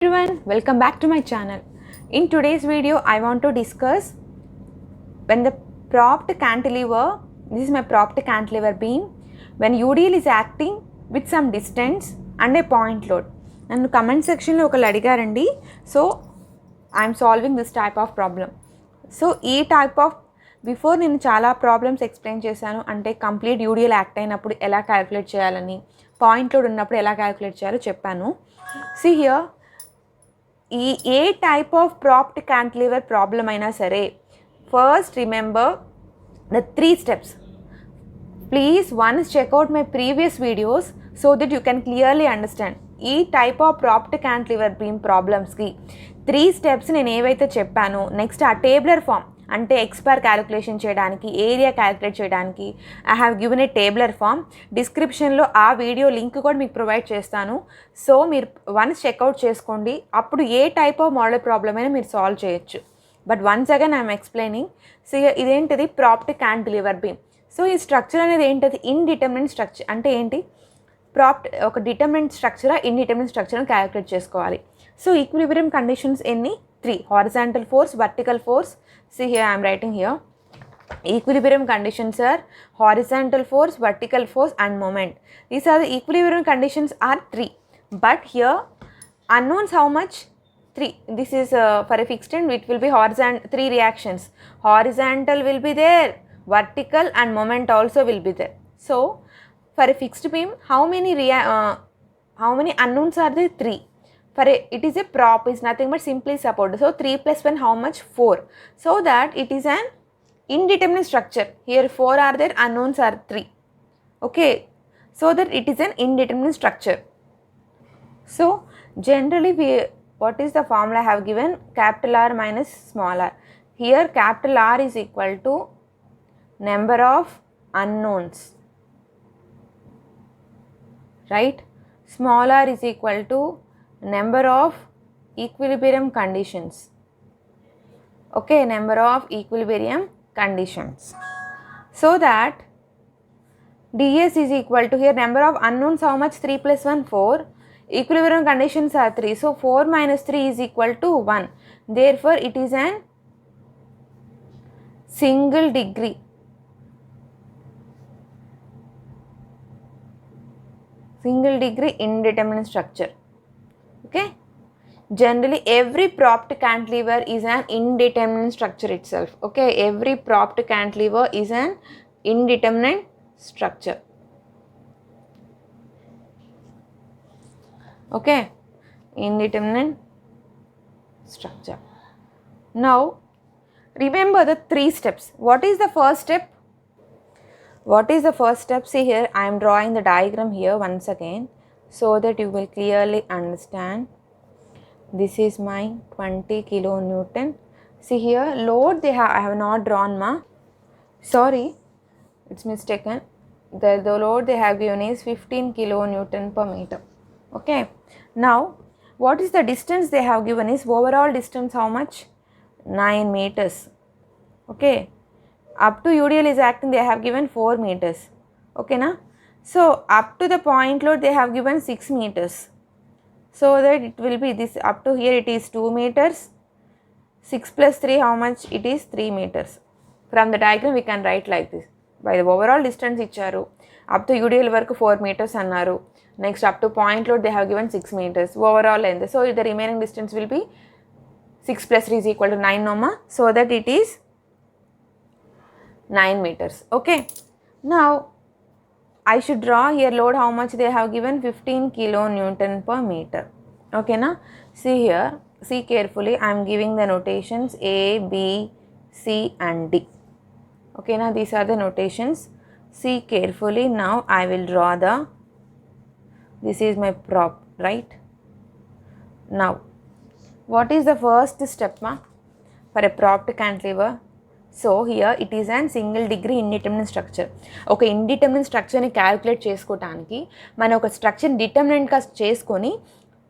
Everyone, welcome back to my channel. In today's video, I want to discuss when the propped cantilever, this is my propped cantilever beam, when UDL is acting with some distance and a point load. And the comment section lo okalu adigarandi, so I am solving this type of problem. So ee type of before నేను చాలా problems explain చేశాను. అంటే complete UDL act అయినప్పుడు ఎలా calculate చేయాలని, point load ఉన్నప్పుడు ఎలా calculate చేయాలో చెప్పాను. సి హియర్, ఈ ఏ type of propped cantilever problem అయినా సరే, first remember the 3 steps. Please once check out my previous videos so that you can clearly understand. ఈ type of propped cantilever beam ప్రాబ్లమ్స్కి 3 steps నేను ఏవైతే చెప్పానో, నెక్స్ట్ ఆ tabular form అంటే x bar calculation చేయడానికి, ఏరియా క్యాలిక్యులేట్ చేయడానికి I have given a tabular form. డిస్క్రిప్షన్లో ఆ వీడియో లింక్ కూడా మీకు ప్రొవైడ్ చేస్తాను. సో మీరు వన్స్ చెక్అవుట్ చేసుకోండి. అప్పుడు ఏ టైప్ ఆఫ్ మోడల్ ప్రాబ్లమ్ అయినా మీరు సాల్వ్ చేయొచ్చు. But once again I'm explaining. So ఇదేంటిది ప్రాప్డ్ క్యాంటిలివర్ బీమ్. సో ఈ స్ట్రక్చర్ అనేది ఏంటది? Indeterminate structure. అంటే ఏంటి? ప్రాప్డ్ ఒక డిటర్మినెంట్ స్ట్రక్చర్, ఇండిటర్మినెంట్ స్ట్రక్చర్ని క్యాలిక్యులేట్ చేసుకోవాలి. సో ఈక్విలిబ్రియం కండిషన్స్ ఎన్ని? 3. Horizontal force, vertical force. See here I am writing here. Equilibrium conditions are horizontal force, vertical force and moment. These are the equilibrium conditions are 3. But here unknowns how much? 3. This is for a fixed end it will be horizontal 3 reactions. Horizontal will be there, vertical and moment also will be there. So for a fixed beam how many unknowns are there? 3. For it is a prop, is nothing but simply support. So 3 plus 1 how much? 4. So that it is an indeterminate structure. Here 4 are there, unknowns are 3. Okay, so that it is an indeterminate structure. So generally what is the formula I have given? Capital R minus small r. Here capital R is equal to number of unknowns, right? Small r is equal to number of equilibrium conditions. Okay, number of equilibrium conditions. So that ds is equal to, here number of unknowns how much? 3 plus 1 4. Equilibrium conditions are 3. So 4 minus 3 is equal to 1. Therefore it is an single degree indeterminate structure. Okay, generally every propped cantilever is an indeterminate structure itself. Okay, every propped cantilever is an indeterminate structure. Okay, indeterminate structure. Now remember the 3 steps. What is the first step? See here I am drawing the diagram here once again so that you will clearly understand. This is my 20 kilonewton. See here load I have not drawn sorry, it's mistaken. The load they have given is 15 kilonewton per meter. Okay, now what is the distance they have given is overall distance how much? 9 meters. Okay, up to UDL is acting they have given 4 meters. Okay na? So up to the point load they have given 6 meters. So that it will be this, up to here it is 2 meters. 6 plus 3 how much? It is 3 meters. From the diagram we can write like this. By the overall distance icharu, up to UDL work 4 meters annaru. Next up to point load they have given 6 meters. Overall length. So the remaining distance will be 6 plus 3 is equal to 9 norma. So that it is 9 meters. Okay. Now I should draw here load how much they have given? 15 kilonewton per meter. Okay na? See here, see carefully, I am giving the notations A, B, C and D. Okay na? These are the notations. See carefully. Now I will draw this is my prop, right? Now what is the first step for a propped cantilever? So here it is and single degree indeterminate structure. ఒక indeterminate స్ట్రక్చర్ని calculate చేసుకోవడానికి మనం ఒక స్ట్రక్చర్ని డిటర్మినెంట్గా చేసుకొని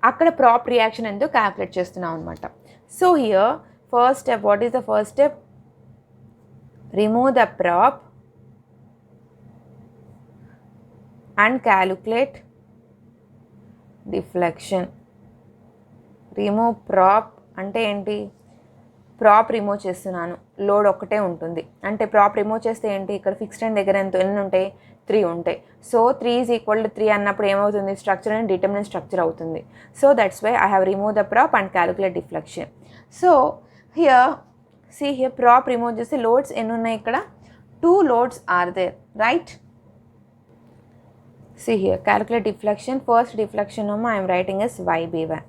అక్కడ ప్రాప్ reaction ఎందుకు calculate చేస్తున్నాం అనమాట. So here first step, what is the first step? Remove the prop and calculate deflection. Remove prop అంటే ఏంటి, ప్రాప్ రిమూవ్ చేస్తున్నాను, లోడ్ ఒక్కటే ఉంటుంది అంటే ప్రాప్ రిమూవ్ చేస్తే ఏంటి, ఇక్కడ ఫిక్స్డ్ అండ్ దగ్గర ఎన్ని ఉంటాయి, 3 ఉంటాయి. సో 3 = 3 అన్నప్పుడు ఏమవుతుంది, స్ట్రక్చర్ అండ్ డిటర్మినెంట్ స్ట్రక్చర్ అవుతుంది. So that's why I have remove the prop and calculate deflection. So here see here, prop remove చేస్తే లోడ్స్ ఎన్ని ఉన్నాయి ఇక్కడ, 2 loads are there, right? See here, calculate deflection. First deflection I am writing as YB1.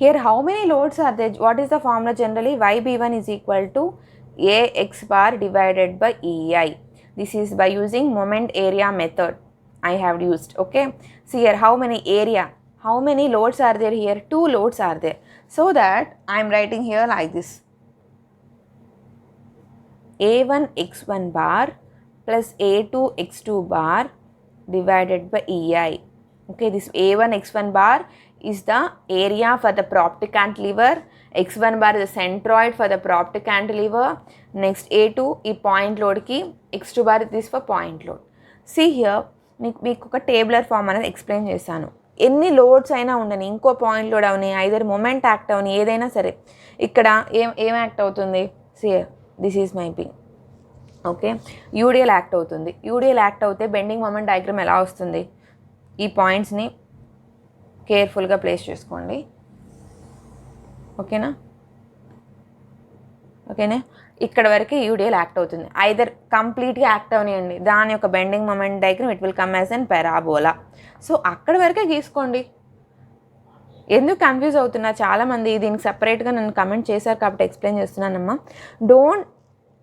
Here how many loads are there? What is the formula generally? YB1 is equal to AX bar divided by EI. This is by using moment area method I have used. Okay, see here, how many area, how many loads are there here, 2 loads are there. So that I am writing here like this, A1 x1 bar plus A2 x2 bar divided by EI. Okay, this A1 x1 bar is the area for the propped cantilever, x1 bar is the centroid for the propped cantilever, next A2 ఈ point load కి, x2 bar this for point load. See here, మీకు ఒక tabular form అనేది explain చేశాను. ఎన్ని loads అయినా ఉండని, ఇంకో పాయింట్ లోడ్ అవని, ఐదర్ మొమెంట్ యాక్ట్ అవని, ఏదైనా సరే ఇక్కడ ఏం యాక్ట్ అవుతుంది, see here, this is my B. Okay, UDL act అవుతుంది. యూడిఎల్ యాక్ట్ అవుతే బెండింగ్ మొమెంట్ డయాగ్రామ్ ఎలా వస్తుంది, ఈ పాయింట్స్ని కేర్ఫుల్గా ప్లేస్ చేసుకోండి. ఓకేనా, ఓకేనా, ఇక్కడ వరకు యూడిఎల్ యాక్ట్ అవుతుంది. ఐదర్ కంప్లీట్గా యాక్ట్ అవనియండి, దాని యొక్క bending moment diagram it will come as an parabola. So అక్కడ వరకే గీసుకోండి. ఎందుకు కన్ఫ్యూజ్ అవుతున్నా చాలామంది, దీనికి సపరేట్గా నన్ను కమెంట్ చేశారు కాబట్టి ఎక్స్ప్లెయిన్ చేస్తున్నానమ్మా. Don't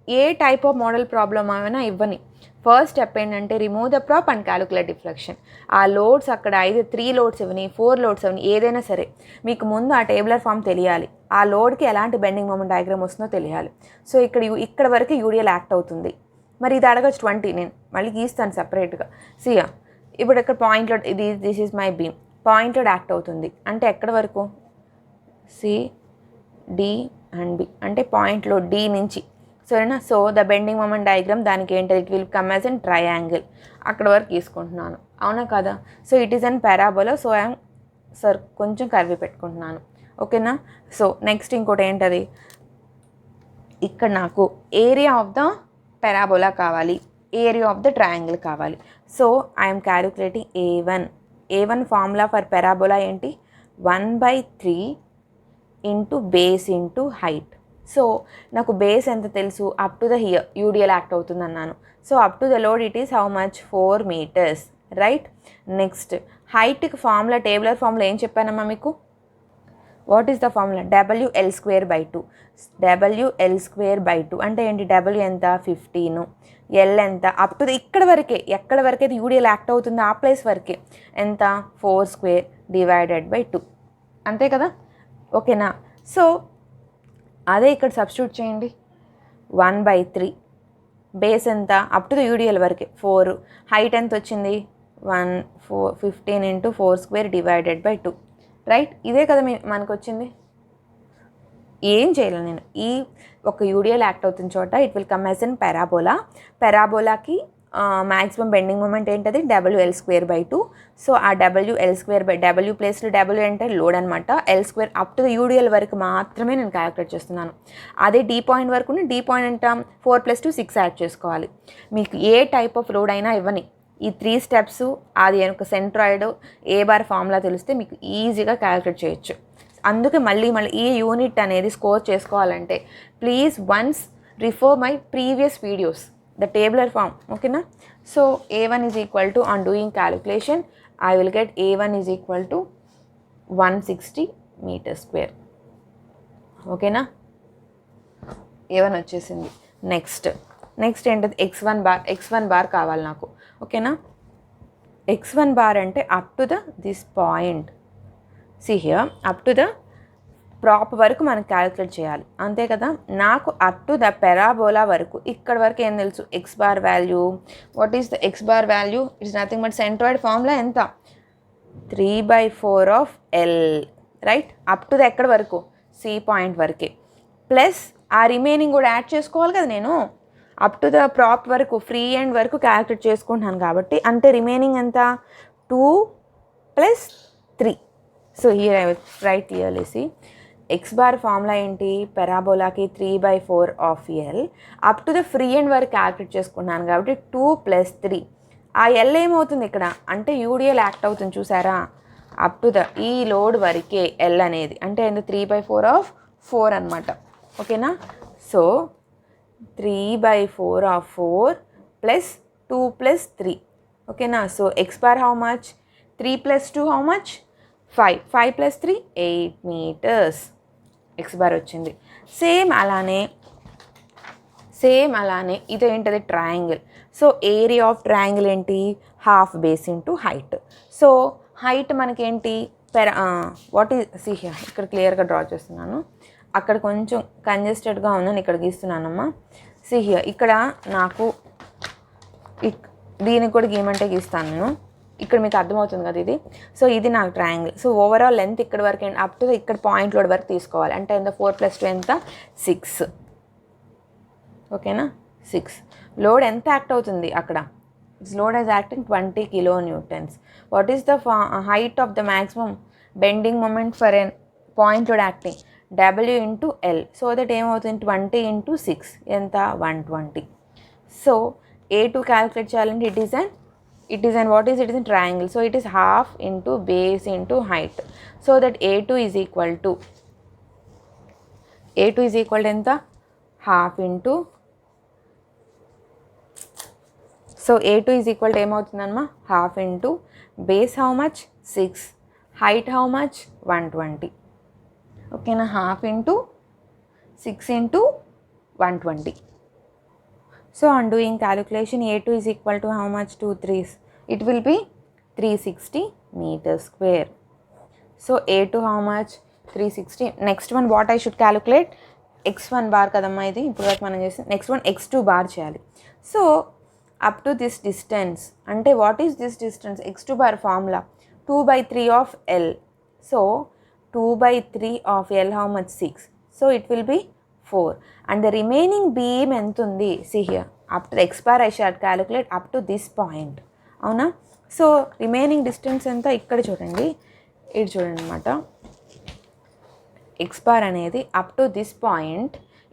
a type of model problem అయినా ఇవ్వని, ఫస్ట్ స్టెప్ ఏంటంటే remove the prop and calculate deflection. ఆ లోడ్స్ అక్కడ 3 లోడ్స్ ఇవ్వని, 4 లోడ్స్ ఇవ్వని, ఏదైనా సరే మీకు ముందు ఆ టేబులర్ ఫామ్ తెలియాలి, ఆ లోడ్కి ఎలాంటి బెండింగ్ మొమెంట్ డయాగ్రామ్ వస్తుందో తెలియాలి. సో ఇక్కడ వరకు యూడిఎల్ యాక్ట్ అవుతుంది. మరి ఇది అడగచ్చు 20, నేను మళ్ళీ గీస్తాను సపరేట్గా. సియా ఇప్పుడు ఇక్కడ point load, this is my beam, point load act అవుతుంది అంటే ఎక్కడ వరకు, సి డి అండ్ బి అంటే పాయింట్ లోడ్ డి నుంచి, సరేనా. So the bending moment diagram దానికి ఏంటి, it will come as an triangle, అక్కడ వరకు తీసుకుంటున్నాను, అవునా కదా. So it is an parabola, so I'm కొంచెం కర్వీ పెట్టుకుంటున్నాను. ఓకేనా. సో నెక్స్ట్ ఇంకోటి ఏంటది, ఇక్కడ నాకు ఏరియా ఆఫ్ ద పారాబోలా కావాలి, ఏరియా ఆఫ్ ద ట్రయాంగిల్ కావాలి. So I'm calculating A1 formula for parabola ఏంటి, 1/3 into base into height. So నాకు బేస్ ఎంత తెలుసు, up to the here UDL act అవుతుంది అన్నాను. So up to the load it is how much, 4 meters, right. Next హైట్కి formula, tabular formula ఏం చెప్పానమ్మా మీకు, what is the formula, WL²/2. WL²/2 అంటే ఏంటి, W ఎంత, 15, L ఎంత, అప్ టు ద ఇక్కడ వరకే, ఎక్కడ వరకైతే యూడిఎల్ యాక్ట్ అవుతుందో ఆ ప్లేస్ వరకే ఎంత, 4² డివైడెడ్ బై 2, అంతే కదా. ఓకేనా. సో అదే ఇక్కడ సబ్స్టిట్యూట్ చేయండి, 1/3 బేస్ ఎంత, అప్ టు ద యూడిఎల్ వరకే 4, హైట్ ఎంత వచ్చింది, 15 ఇంటూ 4² డివైడెడ్ బై 2, రైట్. ఇదే కదా మనకు వచ్చింది. ఏం చేయాలి నేను, ఈ ఒక యూడిఎల్ యాక్ట్ అవుతున్న చోట it will come as an parabola. పారాబోలాకి మ్యాక్సిమం బెండింగ్ మూమెంట్ ఏంటది, WL²/2. సో ఆ W ప్లేస్లో W అంటే లోడ్ అనమాట, L² up to the UDL వరకు మాత్రమే నేను క్యాలిక్యులేట్ చేస్తున్నాను. అదే D పాయింట్ వరకు, D పాయింట్ అంటే 4 + 2 6 యాడ్ చేసుకోవాలి. మీకు ఏ టైప్ ఆఫ్ లోడ్ అయినా ఇవ్వని, ఈ 3 స్టెప్స్, అది ఒక సెంట్రాయిడ్ ఏ బార్ ఫార్ములా తెలిస్తే మీకు ఈజీగా క్యాలిక్యులేట్ చేయొచ్చు. అందుకే మళ్ళీ ఈ యూనిట్ అనేది స్కోర్ చేసుకోవాలంటే please once refer my previous videos, the tabular form. Okay na. So A1 is equal to, on doing calculation I will get A1 is equal to 160 meters square. Okay na. A1 వచ్చేసింది. Next ఏంటది, x1 bar కావాలి నాకు. ఓకేనా. x1 bar అంటే up to the this point, see here, up to the prop వరకు మనం calculate చేయాలి, అంతే కదా. నాకు అప్ టు ద పారాబోలా వరకు, ఇక్కడ వరకు ఏం తెలుసు, X bar value, what is the X bar value, it's nothing but centroid formula ఎంత, 3/4 of L, right. Up to the ఎక్కడ వరకు, సి పాయింట్ వరకే, ప్లస్ ఆ రిమైనింగ్ కూడా యాడ్ చేసుకోవాలి కదా నేను. అప్ టు ద ప్రాప్ వరకు, ఫ్రీ ఎండ్ వరకు క్యాలిక్యులేట్ చేసుకుంటున్నాను కాబట్టి, అంటే రిమైనింగ్ ఎంత, 2 + 3. So here I will write clearly, see X bar formula ఏంటి, పెరాబోలాకి 3/4 of L up to the free end వరకు క్యాల్కులేట్ చేసుకున్నాను కాబట్టి 2 + 3. ఆ ఎల్ ఏమవుతుంది ఇక్కడ అంటే యూడిఎల్ యాక్ట్ అవుతుంది చూసారా, అప్ టు ద ఈ లోడ్ వరకే ఎల్ అనేది అంటే ఎంత 3/4 ఆఫ్ 4 అనమాట. ఓకేనా, సో 3/4 ఆఫ్ 4 ప్లస్ 2 + 3. ఓకేనా, so x bar how much, 3 + 2 how much, 5. 5 + 3 8 meters x bar వచ్చింది. సేమ్ అలానే ఇదేంటది triangle. So area of triangle ఏంటి, half base into height. So height మనకేంటి వాట్ ఈజ్ ఇక్కడ క్లియర్గా డ్రా చేస్తున్నాను, అక్కడ కొంచెం కంజెస్టెడ్గా ఉందని ఇక్కడ గీస్తున్నానమ్మా. ఇక్కడ నాకు దీనికి కూడా గీయమంటే గీస్తాను నేను, ఇక్కడ మీకు అర్థమవుతుంది కదా ఇది. సో ఇది నాకు ట్రయాంగిల్. సో ఓవరాల్ లెంత్ ఇక్కడ వరకు అప్ టు ఇక్కడ పాయింట్ లోడ్ వరకు తీసుకోవాలి అంటే ఎంత 4 + 2 ఎంత 6. ఓకేనా, 6. లోడ్ ఎంత యాక్ట్ అవుతుంది అక్కడ, it's load as acting 20 kN. What is the height of the maximum bending moment for an point load acting, W into L. So that ఏమవుతుంది 20 × 6 ఎంత 120. సో A2 క్యాలిక్యులేట్ చేయాలంటే it is an what is it is a triangle. So it is half into base into height. So that A2 is equal to ఎంత half into, so A2 is equal to ఏమవుతుందమ్మా half into base how much 6, height how much 120. ఓకేనా, half into 6 into 120. So on doing calculation A2 is equal to how much, 2 3s, it will be 360 meters square. So A2 how much 360. Next one what I should calculate, x1 bar kadamma ఇది ఇప్పుడు వరకు మనం చేసి, next one x2 bar చేయాలి. So up to this distance అంటే what is this distance, x2 bar formula 2/3 of L. So 2/3 of L how much 6. So it will be 4 and the remaining beam ఎంత ఉంది, see here up to the x bar I shall calculate up to this point. అవునా, so remaining distance ఎంత ఇక్కడ చూడండి, ఇది చూడండి అనమాట. x bar అనేది up to this point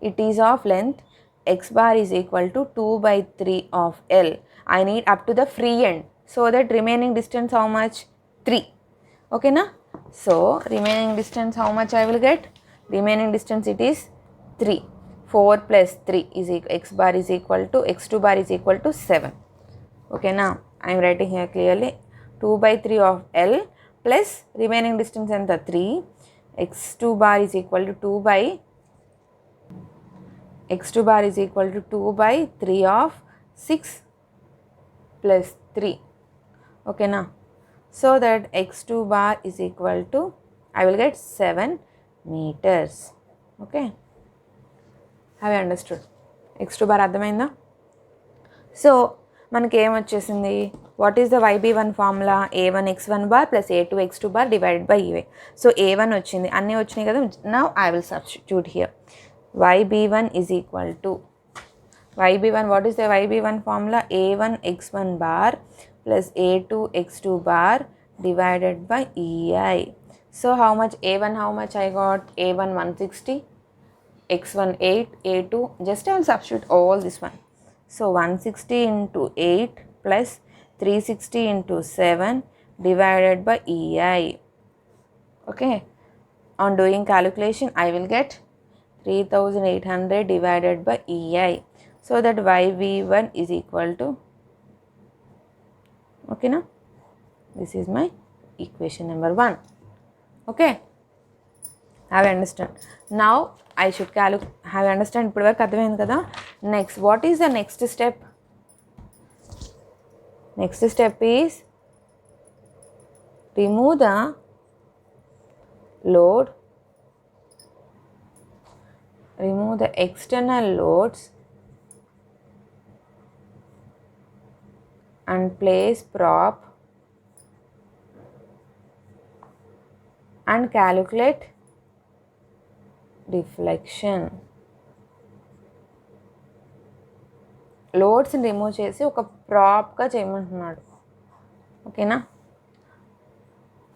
it is of length x bar is equal to 2/3 of L. I need up to the free end, so that remaining distance how much 3. okay na, so remaining distance how much I will get, remaining distance it is 3. 4 + 3 is x bar is equal to, x2 bar is equal to 7. okay now I am writing here clearly 2/3 of L plus remaining distance enta 3, x2 bar is equal to 2/3 of 6 plus 3. okay now, so that x2 bar is equal to, I will get 7 meters. okay, have you understood? x2 bar అర్థమైందా? So మనకి ఏమొచ్చేసింది, what is the YB1 formula, A1 x1 bar plus A2 x2 bar divided by EY. So A1 వచ్చింది, అన్నీ వచ్చినాయి కదా. Now I will substitute here. YB1 is equal to YB1, what is the YB1 formula, A1 x1 bar plus A2 x2 bar divided by EI. So how much A1, how much I got, A1 160, x1 8, A2 just I will substitute all this one. So 160 into 8 plus 360 into 7 divided by EI. okay, on doing calculation I will get 3800 divided by EI. so that YB1 is equal to, okay na, this is my equation number 1. okay, have you understand? Now I should calculate, have you understand ఇప్పుడు వరకు అర్థమైంది కదా. Next what is the next step, next step is remove the load, remove the external loads and place prop and calculate deflection. లోడ్స్ని remove చేసి ఒక ప్రాప్గా చేయమంటున్నాడు. ఓకేనా,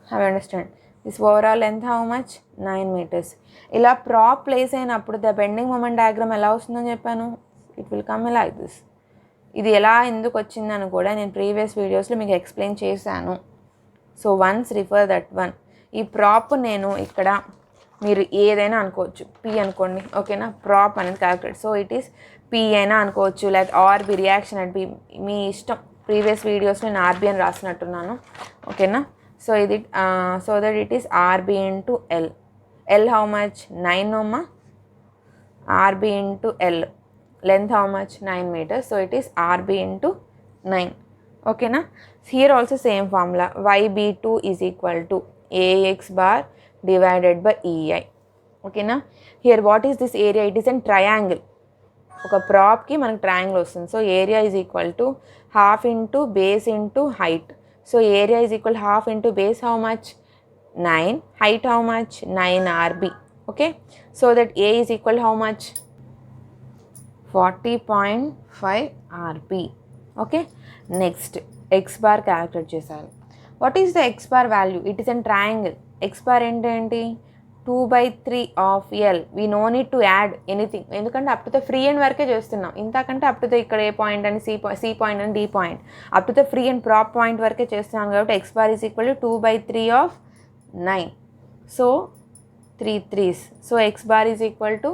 have understand. This overall length how much 9 meters. ఇలా prop place అయినప్పుడు the bending moment diagram ఎలా వస్తుందని చెప్పాను, it will come like this. ఇది ఎలా ఎందుకు వచ్చిందని కూడా నేను ప్రీవియస్ వీడియోస్లో మీకు ఎక్స్ప్లెయిన్ చేశాను. So once refer that one. ఈ ప్రాప్ నేను ఇక్కడ మీరు ఏదైనా అనుకోవచ్చు, పి అనుకోండి, ఓకేనా. ప్రాప్ అనేది calculate, so it is P అయినా అనుకోవచ్చు, లైక్ ఆర్బి రియాక్షన్ అంటే మీ ఇష్టం. ప్రీవియస్ వీడియోస్లో నేను ఆర్బి అని రాసినట్టున్నాను, ఓకేనా. సో ఇది so that it is RB into L. L how much 9 అమ్మా, RB into L length how much 9 meters, so it is RB into 9, okay na. Here also same formula, YB2 is equal to AX bar divided by EI, okay na. Here what is this area, it is a triangle, oka prop ki manaku triangle vastundi, so area is equal to half into base into height. So area is equal to half into base how much 9, height how much 9 RB, okay. So that A is equal to how much 40.5 RB, okay. Next x bar calculate చేసారు. What is the x bar value? It is a triangle. x bar ఏంటి 2/3 of L. We no need to add anything, ఎందుకంటే up to the free end వరకే చేస్తున్నాం. ఇంతకంటే up to the ఇక్కడ A point అని C point అని D point, up to the free end prop point వరకే చేస్తున్నాం కాబట్టి x bar is equal to 2/3 of 9. So 3 3s, so x bar is equal to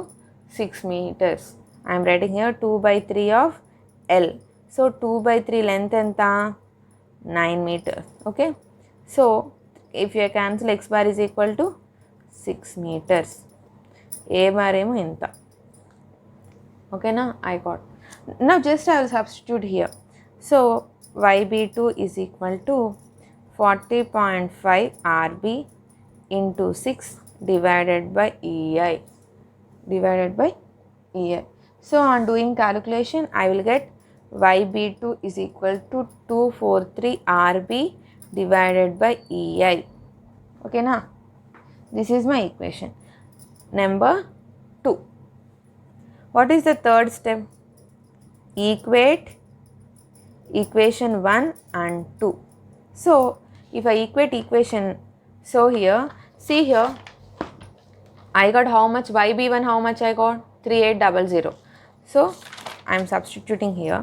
6 meters. I am writing here 2/3 of L. So 2/3 length enta 9 meters, okay. So if you cancel, x bar is equal to 6 meters. A bar emo inta, okay na. I got. Now just I will substitute here. So YB2 is equal to 40.5 RB into 6 divided by EI, divided by EI. So on doing calculation, I will get YB2 is equal to 243 RB divided by EI, okay na. This is my equation number 2. What is the third step? Equate equation 1 and 2. So if I equate equation, so here see here I got how much YB1, how much I got 3800. So I am substituting here,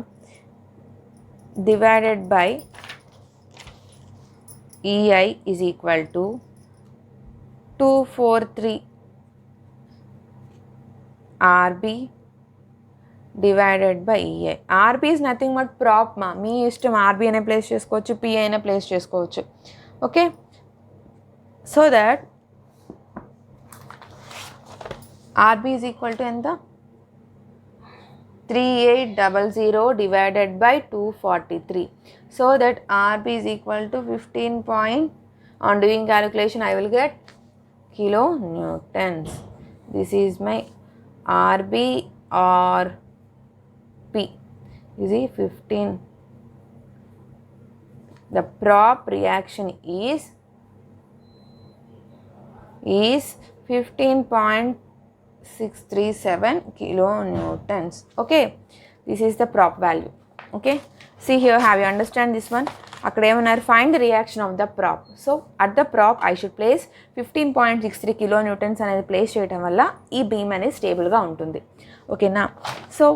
divided by EI is equal to 243 RB divided by EI. RB is nothing but prop ma, మీ ఇష్టం RB అనే place చేసుకోవచ్చు, P అయినా place చేసుకోవచ్చు, okay. So that RB is equal to ఎంత 3800 divided by 243. So that RB is equal to 15 point, on doing calculation I will get kilonewtons. This is my RB or P. You see 15. The prop reaction is 15.637 kilonewtons, okay. This is the prop value, okay. See here, have you understand this one? అక్కడ ఏమన్నారు, find the reaction of the prop. So at the prop I should place 15.63 kilonewtons అనేది place చేయడం వల్ల ఈ beam అనేది స్టేబుల్గా ఉంటుంది, ఓకేనా. So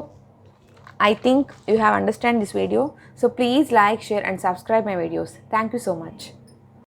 I think you have understand this video. So please like, share and subscribe my videos. Thank you so much.